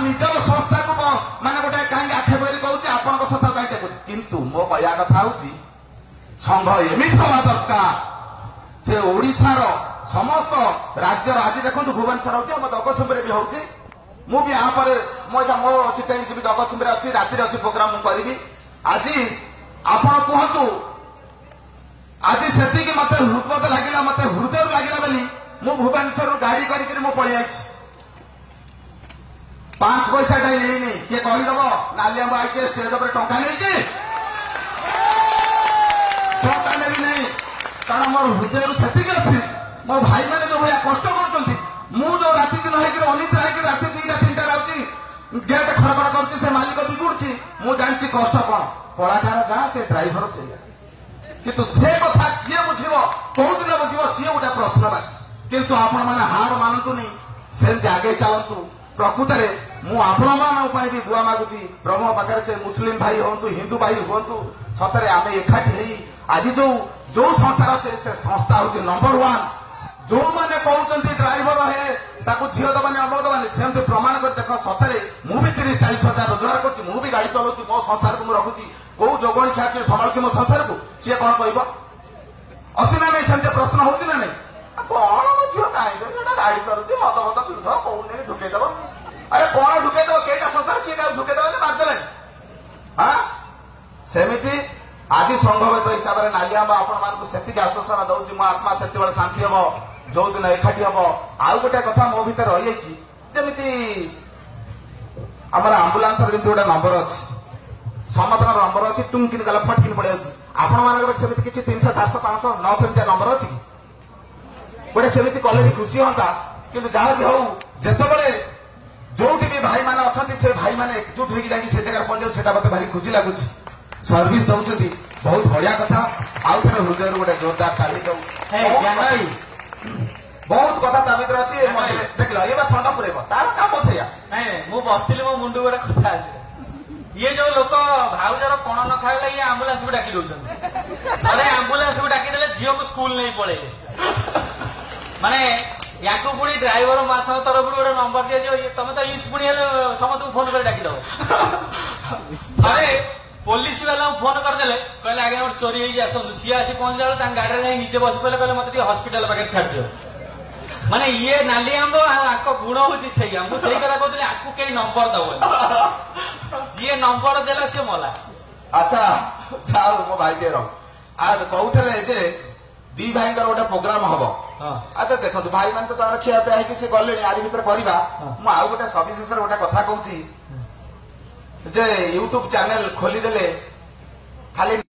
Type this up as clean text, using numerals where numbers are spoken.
ନିଜର ସଂସ୍ଥାକୁ ମାନେ ଗୋଟେ କାହିଁକି ଆକ୍ଷେପ କରି କହୁଛି, ଆପଣଙ୍କ ସଂସ୍ଥା କାହିଁକି ଟେକୁଛି। କିନ୍ତୁ ମୋ କହିବା କଥା ହଉଛି ସଂଘ ଏମିତି ହେବା ଦରକାର, ସେ ଓଡିଶାର ସମସ୍ତ ରାଜ୍ୟର, ଆଜି ଦେଖନ୍ତୁ ଭୁବନେଶ୍ୱର ହଉଛି, ଆମ ଜଗତସିଂହପୁରରେ ବି ହଉଛି। ମୁଁ ବି ପରେ ମୋ ସିଟାଇ ଯିବି, ଜଗତସିଂହପୁରରେ ଅଛି, ରାତିରେ ଅଛି ପ୍ରୋଗ୍ରାମ ମୁଁ କରିବି। ଆଜି ଆପଣ କୁହନ୍ତୁ, ଆଜି ସେତିକି ମତେ ହୃଦବୋଧ ଲାଗିଲା, ମତେ ହୃଦୟରୁ ଲାଗିଲା ବୋଲି ମୁଁ ଭୁବନେଶ୍ୱରରୁ ଗାଡି କରିକି ମୁଁ ପଳେଇ ଯାଇଛି। 5 ପଇସାଟା ନେଇନି, କିଏ କହିଦବ ନାଲିଆମ୍ବ ଆଇଛି ଷ୍ଟେଜ ଉପରେ ଟଙ୍କା ନେଇଛି, ଟଙ୍କା ନେବି ନାହିଁ, କାରଣ ମୋର ହୃଦୟରୁ ସେତିକି ଅଛି। ମୋ ଭାଇମାନେ ଯୋଉ ଭଳିଆ କଷ୍ଟ କରୁଛନ୍ତି, ମୁଁ ଯୋଉ ରାତି ଦିନ ହେଇକି ଅନିଦ୍ରା ହେଇକି ରାତି 2ଟା 3ଟାରେ ଆଉଛି, ଗେଟ୍ ଖଡଖଡ କରୁଛି, ସେ ମାଲିକ ବିଗୁଡୁଛି, ମୁଁ ଜାଣିଛି କଷ୍ଟ କଣ। କଳାକାର ଯାହା, ସେ ଡ୍ରାଇଭର ସେଇଆ। କିନ୍ତୁ ସେ କଥା କିଏ ବୁଝିବ, କୋଉଦିନ ବୁଝିବ, ସିଏ ଗୋଟେ ପ୍ରଶ୍ନବାଚୀ। କିନ୍ତୁ ଆପଣମାନେ ହାର ମାନନ୍ତୁନି, ସେମିତି ଆଗେଇ ଚାଲନ୍ତୁ। ପ୍ରକୃତରେ ମୁଁ ଆପଣମାନଙ୍କ ପାଇଁ ବି ଦୁଆ ମାଗୁଛି ପ୍ରଭୁଙ୍କ ପାଖରେ, ସେ ମୁସଲିମ ଭାଇ ହୁଅନ୍ତୁ, ହିନ୍ଦୁ ଭାଇ ହୁଅନ୍ତୁ, ସତରେ ଆମେ ଏକାଠି ହେଇ ଆଜି ଯୋଉ ସଂସ୍ଥାର ଅଛି, ସେ ସଂସ୍ଥା ହଉଛି ନମ୍ବର 1। ଯୋଉମାନେ କହୁଛନ୍ତି ଡ୍ରାଇଭର ହେ ତାକୁ ଝିଅ ଦବାନି ଅମକ ଦବାନି, ସେମିତି ପ୍ରମାଣ କରି ଦେଖ। ସତରେ ମୁଁ ବି 30-40 ହଜାର ରୋଜଗାର କରୁଛି, ମୁଁ ବି ଗାଡି ଚଲାଉଛି, ମୋ ସଂସାରକୁ ମୁଁ ରଖୁଛି। କୋଉ ଯୋଗଣୀ ଛାତ୍ର ସମ୍ଭାଳୁଛି ମୋ ସଂସାରକୁ, ସିଏ କଣ କହିବ? ଅଛି ନା ନାଇଁ? ସେମିତି ପ୍ରଶ୍ନ ହଉଛି ନା ନାଇଁ? କଣ ମୋ ଝିଅ କାହିଁକି ସେଟା ଗାଡି ଚଲୁଛି, ମଦ ପିଉଥିବ, କୋଉଠି ନେଇ ଢୁକେଇଦବ। ଆରେ କଣ ଢୁକେଇଦବ? କେଇଟା ସଂସାର, କିଏ କାହାକୁ ଢୁକେଇଦବନି, ମାରିଦେଲେଣି। ସେମିତି ଆଜି ସଂଘବଦ୍ଧ ହିସାବରେ ନାଲିଆମ୍ବ ଆପଣମାନଙ୍କୁ ସେତିକି ଆଶ୍ୱାସନା ଦଉଛି, ମୋ ଆତ୍ମା ସେତେବେଳେ ଶାନ୍ତି ହବ ଯୋଉଦିନ ଏକାଠି ହବ। ଆଉ ଗୋଟେ କଥା ମୋ ଭିତରେ ରହିଯାଇଛି, ଯେମିତି ଆମର ଆମ୍ବୁଲାନ୍ସର ଯେମିତି ଗୋଟେ ନମ୍ବର ଅଛି, ସମସ୍ତଙ୍କର ନମ୍ବର ଅଛି, ଟୁଙ୍କିନି ଗଲା ଫଟକିନି ପଳେଇ ଯାଉଛି। ଆପଣମାନଙ୍କର ସେମିତି କିଛି 300, 400, 500, 900 ନମ୍ବର ଅଛି କି? ଗୋଟେ ସେମିତି କଲେ ବି ଖୁସି ହୁଅନ୍ତା। କିନ୍ତୁ ଯାହା ବି ହଉ, ଯେତେବେଳେ ଯୋଉଠି ବି ଭାଇମାନେ ଅଛନ୍ତି, ସେ ଭାଇମାନେ ଏକଜୁଟ ହେଇକି ଯାଇକି ସେ ଜାଗାରେ ପହଞ୍ଚାଉ, ସେଟା ମତେ ଭାରି ଖୁସି ଲାଗୁଛି। ସର୍ଭିସ ଦଉଛନ୍ତି, ବହୁତ ବଢିଆ କଥା। ଆଉ ଥରେ ହୃଦୟରୁ ଗୋଟେ ଜୋରଦାର ତାଳି ଦଉ। ବହୁତ କଥା ତା ଭିତରେ ଅଛି। ଦେଖିଲ, ଏ ବା ଷଣ୍ଢ ପୁରେଇବ, ତାର କାମ ସେଇଆ। ନାଇଁ ମୁଁ ବସିଥିଲି, ମୋ ମୁଣ୍ଡକୁ ଗୋଟେ କଥା ଅଛି। ଇଏ ଯୋଉ ଲୋକ ଭାଉଜର କଣ ନ ଖାଇଲେ, ଇଏ ଆମ୍ବୁଲାନ୍ସକୁ ଡାକି ଦଉଛନ୍ତି। ଥରେ ଆମ୍ବୁଲାନ୍ସକୁ ଡାକିଦେଲେ, ଝିଅକୁ ସ୍କୁଲ ନେଇ ପଳେଇଲେ। ମାନେ ୟାକୁ ପୁଣି ଡ୍ରାଇଭର ମାସଙ୍କ ତରଫରୁ ଗୋଟେ ନମ୍ବର ଦିଆଯିବ, ତମେ ତ ଇସ୍ ପୁଣି ହେଲେ ସମସ୍ତଙ୍କୁ ଫୋନ କରି ଡାକିଦବ। ଥରେ ପୋଲିସ ବାଲାଙ୍କୁ ଫୋନ କରିଦେଲେ, କହିଲେ ଆଜ୍ଞା ଗୋଟେ ଚୋରି ହେଇକି ଆସନ୍ତୁ। ସିଏ ଆସି ପହଞ୍ଚିଲା ବେଳକୁ ତାଙ୍କ ଗାଡିରେ ଯାଇ ନିଜେ ବସି ପଡ଼ିଲେ, କହିଲେ ମତେ ଟିକେ ହସ୍ପିଟାଲ ପାଖରେ ଛାଡିଦିଅ। ମାନେ ଇଏ ନାଲିଆମ୍ବ, ଆଙ୍କ ଗୁଣ ହଉଛି ସେଇଆ। ମୁଁ ସେଇ କଥା କହୁଥିଲି, ଆକୁ କେହି ନମ୍ବର ଦବନି, ଯିଏ ନମ୍ବର ଦେଲା ସିଏ ମଲା। ଆଚ୍ଛା, ଯାଉ ମୋ ଭାଇ ଟିକେ ରହ। କହୁଥିଲେ ଯେ 2 ଭାଇଙ୍କର ଗୋଟେ ପ୍ରୋଗ୍ରାମ ହବ। ଆଚ୍ଛା ଦେଖନ୍ତୁ, ଭାଇମାନେ ତ ତାର ଖିଆ ପିଆ ହେଇକି ସେ ଗଲେଣି, ଆରି ଭିତରେ କରିବା। ମୁଁ ଆଉ ଗୋଟେ ସବିଶେଷରେ ଗୋଟେ କଥା କହୁଛି, ଯେ ୟୁଟ୍ୟୁବ ଚ୍ୟାନେଲ ଖୋଲିଦେଲେ ଖାଲି